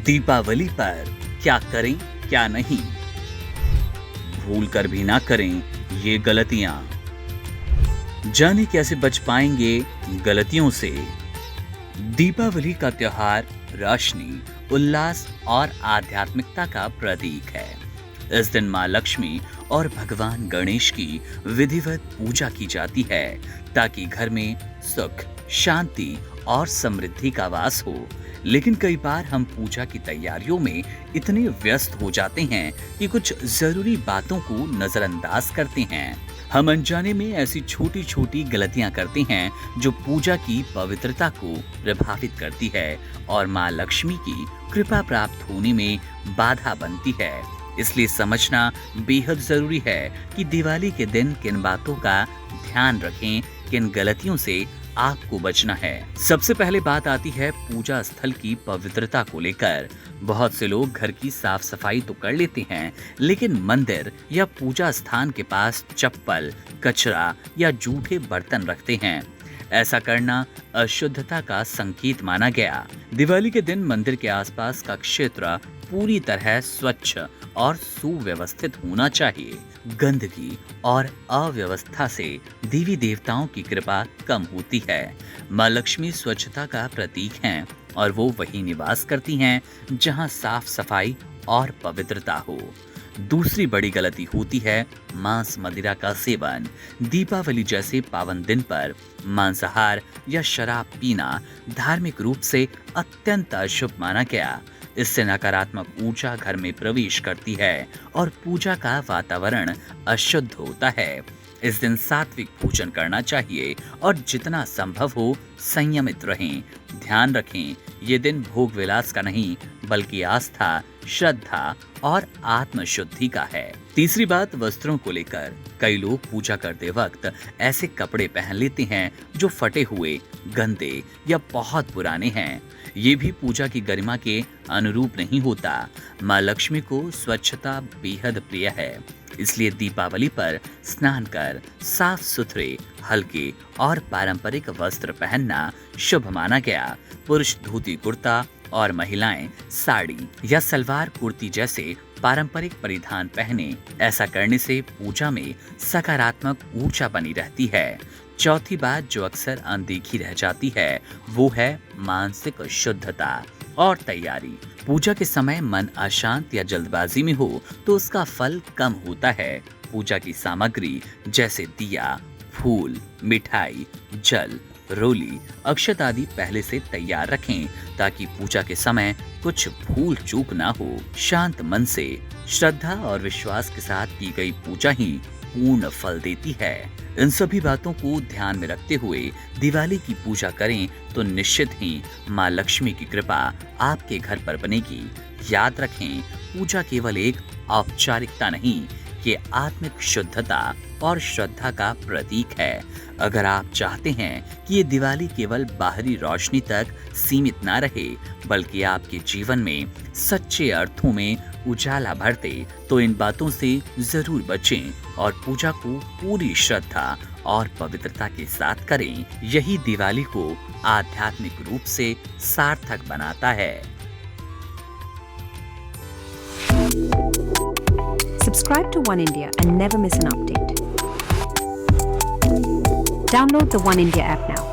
दीपावली पर क्या करें क्या नहीं, भूल कर भी ना करें ये गलतियां। जाने कैसे बच पाएंगे गलतियों से। दीपावली का त्योहार रोशनी, उल्लास और आध्यात्मिकता का प्रतीक है। इस दिन मां लक्ष्मी और भगवान गणेश की विधिवत पूजा की जाती है ताकि घर में सुख, शांति और समृद्धि का वास हो। लेकिन कई बार हम पूजा की तैयारियों में इतने व्यस्त हो जाते हैं कि कुछ जरूरी बातों को नजरअंदाज करते हैं। हम अनजाने में ऐसी छोटी छोटी गलतियां करते हैं जो पूजा की पवित्रता को प्रभावित करती है और मां लक्ष्मी की कृपा प्राप्त होने में बाधा बनती है। इसलिए समझना बेहद जरूरी है कि दिवाली के दिन किन बातों का ध्यान रखें, किन गलतियों से आपको बचना है। सबसे पहले बात आती है पूजा स्थल की पवित्रता को लेकर। बहुत से लोग घर की साफ सफाई तो कर लेते हैं, लेकिन मंदिर या पूजा स्थान के पास चप्पल, कचरा या जूठे बर्तन रखते हैं। ऐसा करना अशुद्धता का संकेत माना गया। दिवाली के दिन मंदिर के आसपास का क्षेत्र पूरी तरह स्वच्छ और सुव्यवस्थित होना चाहिए। गंदगी और अव्यवस्था से देवी देवताओं की कृपा कम होती है। मां लक्ष्मी स्वच्छता का प्रतीक हैं और वो वही निवास करती हैं जहां साफ सफाई और पवित्रता हो। दूसरी बड़ी गलती होती है मांस मदिरा का सेवन। दीपावली जैसे पावन दिन पर मांसाहार या शराब पीना धार्मिक रूप से अत्यंत अशुभ माना गया। इससे नकारात्मक ऊर्जा घर में प्रवेश करती है और पूजा का वातावरण अशुद्ध होता है। इस दिन सात्विक भोजन करना चाहिए और जितना संभव हो संयमित रहें। ध्यान रखें, ये दिन भोग विलास का नहीं बल्कि आस्था, श्रद्धा और आत्मशुद्धि का है। तीसरी बात वस्त्रों को लेकर। कई लोग पूजा करते वक्त ऐसे कपड़े पहन लेते हैं जो फटे हुए, गंदे या बहुत पुराने हैं। ये भी पूजा की गरिमा के अनुरूप नहीं होता। मां लक्ष्मी को स्वच्छता बेहद प्रिय है, इसलिए दीपावली पर स्नान कर साफ सुथरे, हल्के और पारंपरिक वस्त्र पहनना शुभ माना गया। पुरुष धोती कुर्ता और महिलाएं साड़ी या सलवार कुर्ती जैसे पारंपरिक परिधान पहने। ऐसा करने से पूजा में सकारात्मक ऊर्जा बनी रहती है। चौथी बात जो अक्सर अनदेखी रह जाती है वो है मानसिक शुद्धता और तैयारी। पूजा के समय मन अशांत या जल्दबाजी में हो तो उसका फल कम होता है। पूजा की सामग्री जैसे दिया, फूल, मिठाई, जल, रोली, अक्षत आदि पहले से तैयार रखें ताकि पूजा के समय कुछ भूल चूक ना हो। शांत मन से, श्रद्धा और विश्वास के साथ की गई पूजा ही पूर्ण फल देती है। इन सभी बातों को ध्यान में रखते हुए दिवाली की पूजा करें तो निश्चित ही मां लक्ष्मी की कृपा आपके घर पर बनेगी। याद रखें, पूजा केवल एक औपचारिकता नहीं, ये आत्मिक शुद्धता और श्रद्धा का प्रतीक है। अगर आप चाहते हैं कि ये दिवाली केवल बाहरी रोशनी तक सीमित ना रहे बल्कि आपके जीवन में सच्चे अर्थों में उजाला भर दे, तो इन बातों से जरूर बचें और पूजा को पूरी श्रद्धा और पवित्रता के साथ करें। यही दिवाली को आध्यात्मिक रूप से सार्थक बनाता है। Subscribe to One India and never miss an update. Download the One India app now.